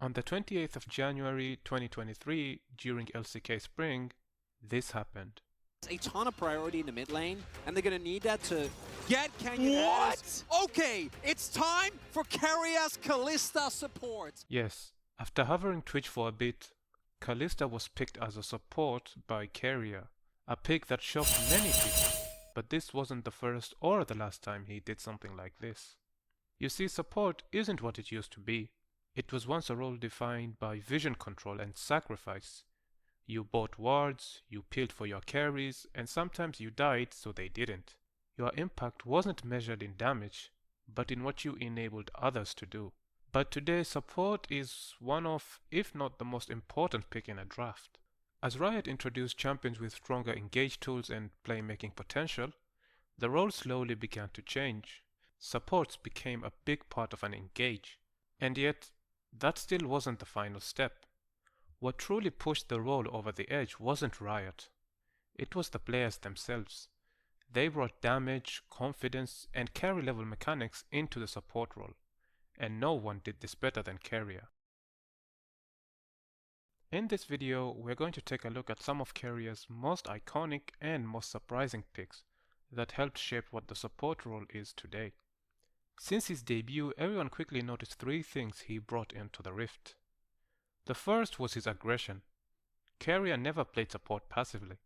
On the 28th of January 2023, during LCK Spring, this happened. A ton of priority in the mid lane, and they're gonna need that to get Kenyan. What? Okay, it's time for Keria's Kalista support. Yes, after hovering Twitch for a bit, Kalista was picked as a support by Keria, a pick that shocked many people, but this wasn't the first or the last time he did something like this. You see, support isn't what it used to be. It was once a role defined by vision control and sacrifice. You bought wards, you peeled for your carries, and sometimes you died so they didn't. Your impact wasn't measured in damage, but in what you enabled others to do. But today, support is one of, if not the most important pick in a draft. As Riot introduced champions with stronger engage tools and playmaking potential, the role slowly began to change. Supports became a big part of an engage, and yet that still wasn't the final step. What truly pushed the role over the edge wasn't Riot. It was the players themselves. They brought damage, confidence, and carry level mechanics into the support role, and no one did this better than Keria. In this video, we're going to take a look at some of Keria's most iconic and most surprising picks that helped shape what the support role is today. Since his debut, everyone quickly noticed three things he brought into the Rift. The first was his aggression. Keria never played support passively.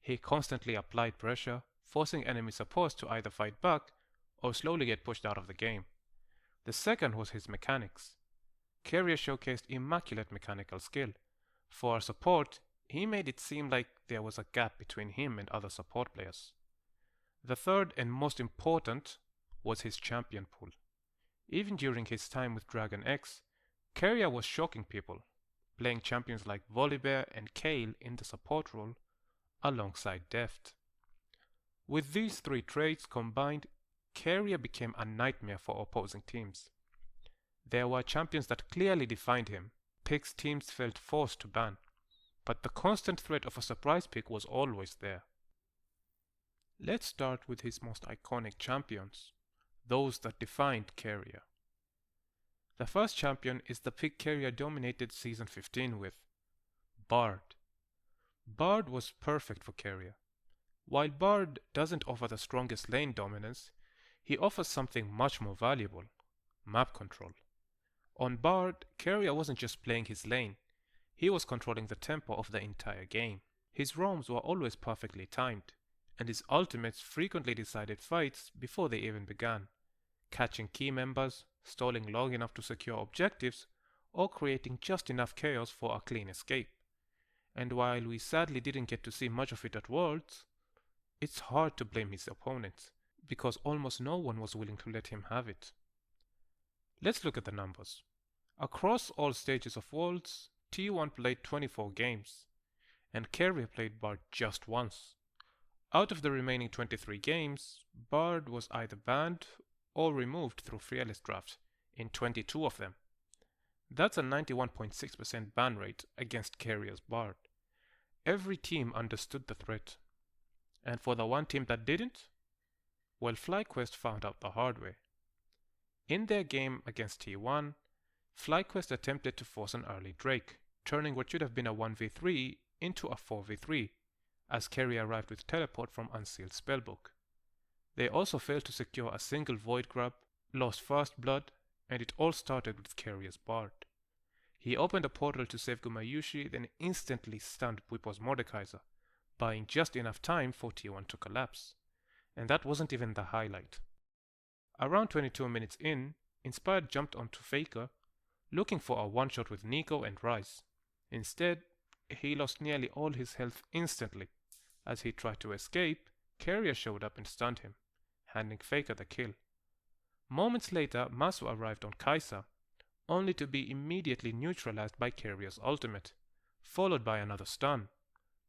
He constantly applied pressure, forcing enemy supports to either fight back or slowly get pushed out of the game. The second was his mechanics. Keria showcased immaculate mechanical skill. For a support, he made it seem like there was a gap between him and other support players. The third and most important was his champion pool. Even during his time with Dragon X, Keria was shocking people, playing champions like Volibear and Kayle in the support role alongside Deft. With these three traits combined, Keria became a nightmare for opposing teams. There were champions that clearly defined him, picks teams felt forced to ban, but the constant threat of a surprise pick was always there. Let's start with his most iconic champions, those that defined Keria. The first champion is the pick Keria dominated Season 15 with, Bard. Bard was perfect for Keria. While Bard doesn't offer the strongest lane dominance, he offers something much more valuable, map control. On Bard, Keria wasn't just playing his lane, he was controlling the tempo of the entire game. His roams were always perfectly timed, and his ultimates frequently decided fights before they even began, catching key members, stalling long enough to secure objectives, or creating just enough chaos for a clean escape. And while we sadly didn't get to see much of it at Worlds, it's hard to blame his opponents, because almost no one was willing to let him have it. Let's look at the numbers. Across all stages of Worlds, T1 played 24 games, and Keria played Bard just once. Out of the remaining 23 games, Bard was either banned or removed through Fearless Draft in 22 of them. That's a 91.6% ban rate against Keria's Bard. Every team understood the threat. And for the one team that didn't, well, FlyQuest found out the hard way. In their game against T1, FlyQuest attempted to force an early Drake, turning what should have been a 1v3 into a 4v3, as Keria arrived with teleport from Unsealed Spellbook. They also failed to secure a single Void grab, lost First Blood, and it all started with Keria's Bard. He opened a portal to save Gumayusi, then instantly stunned Bwipo's Mordekaiser, buying just enough time for T1 to collapse. And that wasn't even the highlight. Around 22 minutes in, Inspired jumped onto Faker, looking for a one-shot with Neeko and Ryze. Instead, he lost nearly all his health instantly. As he tried to escape, Keria showed up and stunned him, handing Faker the kill. Moments later, Masu arrived on Kai'Sa, only to be immediately neutralized by Keria's ultimate, followed by another stun.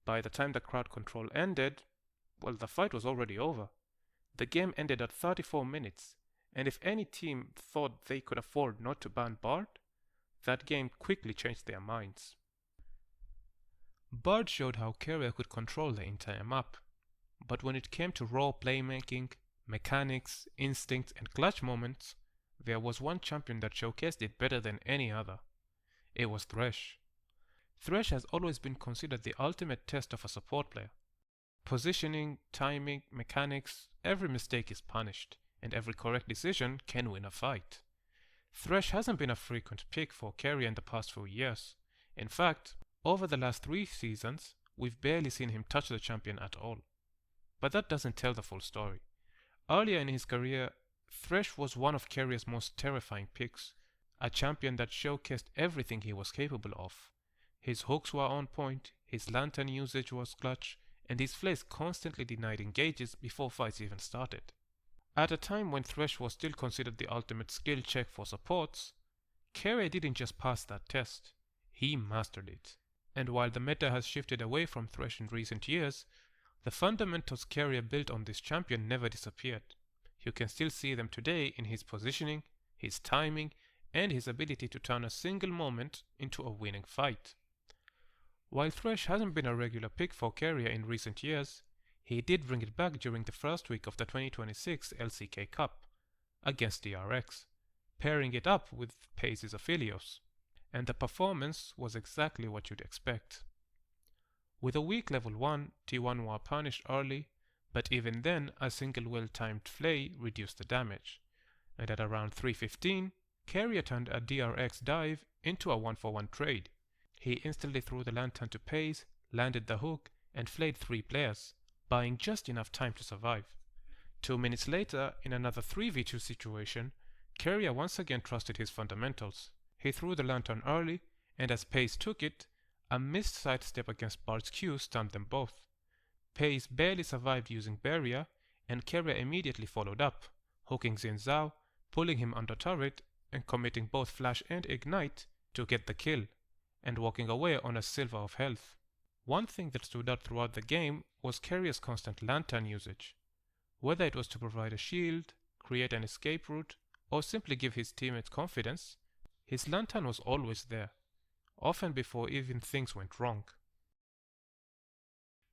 By the time the crowd control ended, well, the fight was already over. The game ended at 34 minutes, and if any team thought they could afford not to ban Bard, that game quickly changed their minds. Bard showed how Keria could control the entire map, but when it came to raw playmaking, mechanics, instincts, and clutch moments, there was one champion that showcased it better than any other. It was Thresh. Thresh has always been considered the ultimate test of a support player. Positioning, timing, mechanics, every mistake is punished, and every correct decision can win a fight. Thresh hasn't been a frequent pick for Keria in the past few years. In fact, over the last 3 seasons, we've barely seen him touch the champion at all. But that doesn't tell the full story. Earlier in his career, Thresh was one of Keria's most terrifying picks, a champion that showcased everything he was capable of. His hooks were on point, his lantern usage was clutch, and his flares constantly denied engages before fights even started. At a time when Thresh was still considered the ultimate skill check for supports, Keria didn't just pass that test, he mastered it. And while the meta has shifted away from Thresh in recent years, the fundamentals Keria built on this champion never disappeared. You can still see them today in his positioning, his timing, and his ability to turn a single moment into a winning fight. While Thresh hasn't been a regular pick for Keria in recent years, he did bring it back during the first week of the 2026 LCK Cup against DRX, pairing it up with Paze's Aphelios, and the performance was exactly what you'd expect. With a weak level 1, T1 were punished early, but even then a single well-timed flay reduced the damage, and at around 3:15, Keria turned a DRX dive into a 1-for-1 trade. He instantly threw the lantern to Paze, landed the hook, and flayed 3 players, buying just enough time to survive. 2 minutes later, in another 3v2 situation, Keria once again trusted his fundamentals. He threw the lantern early, and as Paze took it, a missed sidestep against Bard's Q stunned them both. Paze barely survived using Barrier, and Keria immediately followed up, hooking Xin Zhao, pulling him under turret, and committing both Flash and Ignite to get the kill, and walking away on a silver of health. One thing that stood out throughout the game was Keria's constant lantern usage. Whether it was to provide a shield, create an escape route, or simply give his teammates confidence, his lantern was always there, often before even things went wrong.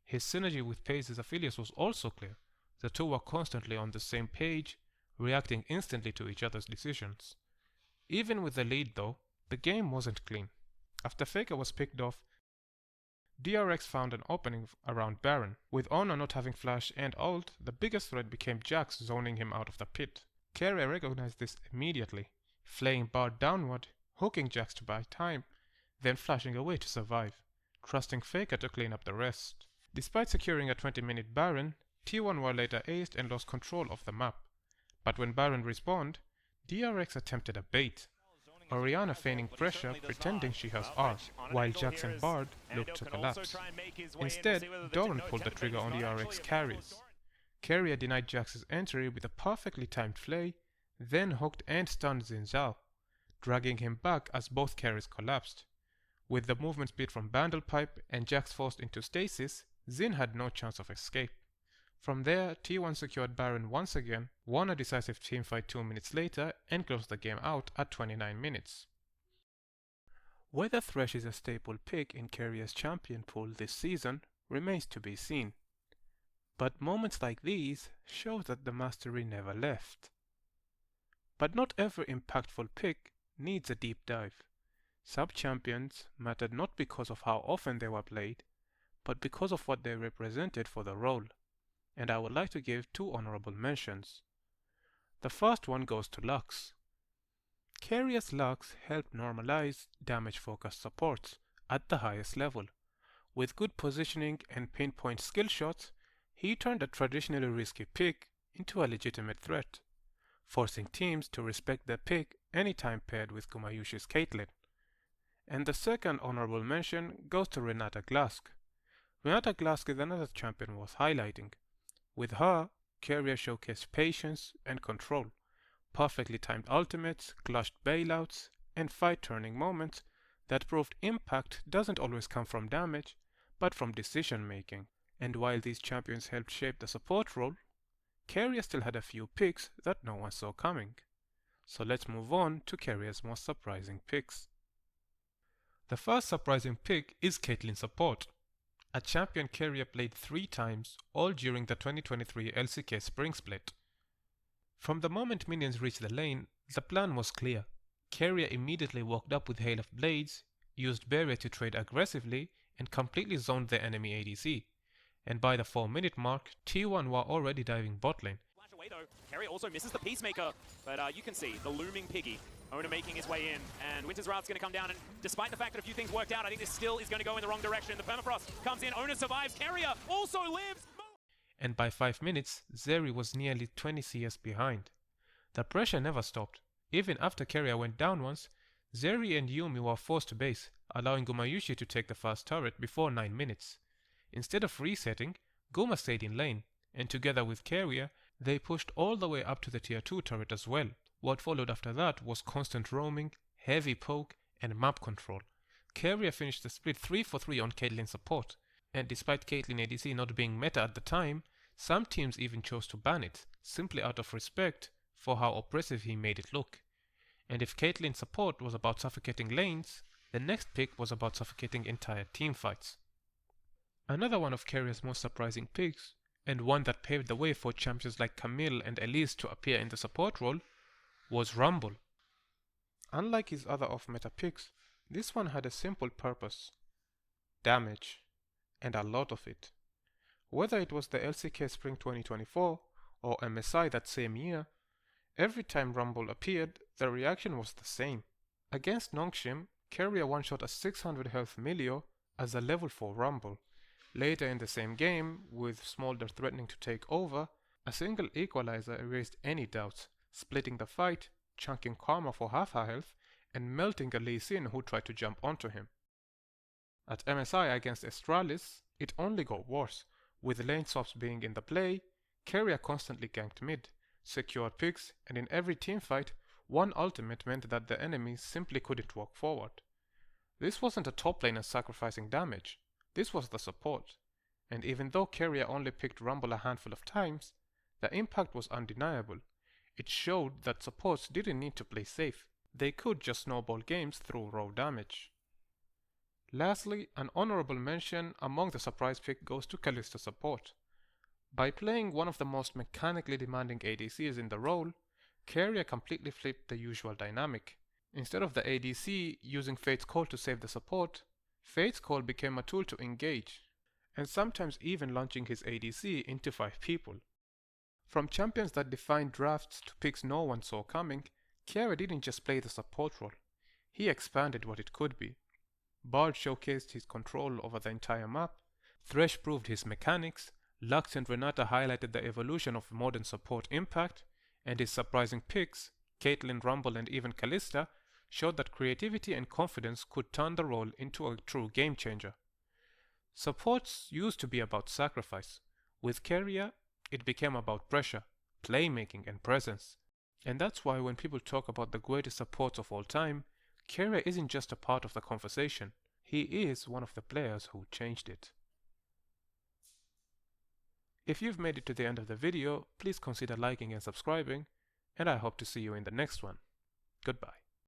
His synergy with Paze's Aphelios was also clear. The two were constantly on the same page, reacting instantly to each other's decisions. Even with the lead though, the game wasn't clean. After Faker was picked off, DRX found an opening around Baron. With Honor not having flash and ult, the biggest threat became Jax zoning him out of the pit. Keria recognized this immediately, flaying Bard downward, hooking Jax to buy time, then flashing away to survive, trusting Faker to clean up the rest. Despite securing a 20-minute Baron, T1 were later aced and lost control of the map. But when Baron respawned, DRX attempted a bait. Orianna feigning pressure, pretending she has R, while Jax and Bard looked to collapse. Instead, Doran pulled the trigger on DRX carries. Keria denied Jax's entry with a perfectly timed flay, then hooked and stunned Xin Zhao, dragging him back as both carries collapsed. With the movement speed from Bandlepipe and Jax forced into stasis, Xin had no chance of escape. From there, T1 secured Baron once again, won a decisive teamfight 2 minutes later, and closed the game out at 29 minutes. Whether Thresh is a staple pick in Keria's champion pool this season remains to be seen. But moments like these show that the mastery never left. But not every impactful pick needs a deep dive. Sub-champions mattered not because of how often they were played, but because of what they represented for the role. And I would like to give 2 honorable mentions. The first one goes to Lux. Keria's Lux helped normalize damage-focused supports at the highest level. With good positioning and pinpoint skill shots, he turned a traditionally risky pick into a legitimate threat, forcing teams to respect their pick anytime paired with Gumayusi's Caitlyn. And the second honorable mention goes to Renata Glask. Renata Glask is another champion worth highlighting. With her, Keria showcased patience and control, perfectly timed ultimates, clutched bailouts, and fight-turning moments that proved impact doesn't always come from damage, but from decision-making. And while these champions helped shape the support role, Keria still had a few picks that no one saw coming. So let's move on to Keria's most surprising picks. The first surprising pick is Caitlyn support, a champion Keria played 3 times, all during the 2023 LCK Spring Split. From the moment minions reached the lane, the plan was clear. Keria immediately walked up with Hail of Blades, used barrier to trade aggressively, and completely zoned the enemy ADC. And by the 4-minute mark, T1 were already diving bot lane. Flash away though. Keria also misses the Peacemaker, but you can see the looming Piggy. Owner making his way in, and Winter's Rout's going to come down, and despite the fact that a few things worked out, I think this still is going to go in the wrong direction. The Permafrost comes in, Owner survives, Keria also lives! And by 5 minutes, Zeri was nearly 20 CS behind. The pressure never stopped. Even after Keria went down once, Zeri and Yuumi were forced to base, allowing Gumayusi to take the first turret before 9 minutes. Instead of resetting, Guma stayed in lane, and together with Keria, they pushed all the way up to the tier 2 turret as well. What followed after that was constant roaming, heavy poke, and map control. Keria finished the split 3-for-3 on Caitlyn's support, and despite Caitlyn ADC not being meta at the time, some teams even chose to ban it, simply out of respect for how oppressive he made it look. And if Caitlyn's support was about suffocating lanes, the next pick was about suffocating entire team fights. Another one of Keria's most surprising picks, and one that paved the way for champions like Camille and Elise to appear in the support role, was Rumble. Unlike his other off-meta picks, this one had a simple purpose: damage, and a lot of it. Whether it was the LCK Spring 2024 or MSI that same year, every time Rumble appeared, the reaction was the same. Against Nongshim, Keria one-shot a 600 health Milio as a level 4 Rumble. Later in the same game, with Smolder threatening to take over, a single equalizer erased any doubts, splitting the fight, chunking Karma for half her health, and melting a Lee Sin who tried to jump onto him. At MSI against Astralis, it only got worse, with lane swaps being in the play. Keria constantly ganked mid, secured picks, and in every teamfight, one ultimate meant that the enemy simply couldn't walk forward. This wasn't a top laner sacrificing damage, this was the support, and even though Keria only picked Rumble a handful of times, the impact was undeniable. It showed that supports didn't need to play safe, they could just snowball games through raw damage. Lastly, an honorable mention among the surprise pick goes to Kalista support. By playing one of the most mechanically demanding ADCs in the role, Keria completely flipped the usual dynamic. Instead of the ADC using Fate's Call to save the support, Fate's Call became a tool to engage, and sometimes even launching his ADC into 5 people. From champions that defined drafts to picks no one saw coming, Keria didn't just play the support role, he expanded what it could be. Bard showcased his control over the entire map, Thresh proved his mechanics, Lux and Renata highlighted the evolution of modern support impact, and his surprising picks, Caitlyn, Rumble and even Kalista, showed that creativity and confidence could turn the role into a true game changer. Supports used to be about sacrifice. With Keria, it became about pressure, playmaking and presence. And that's why when people talk about the greatest supports of all time, Keria isn't just a part of the conversation, he is one of the players who changed it. If you've made it to the end of the video, please consider liking and subscribing, and I hope to see you in the next one. Goodbye.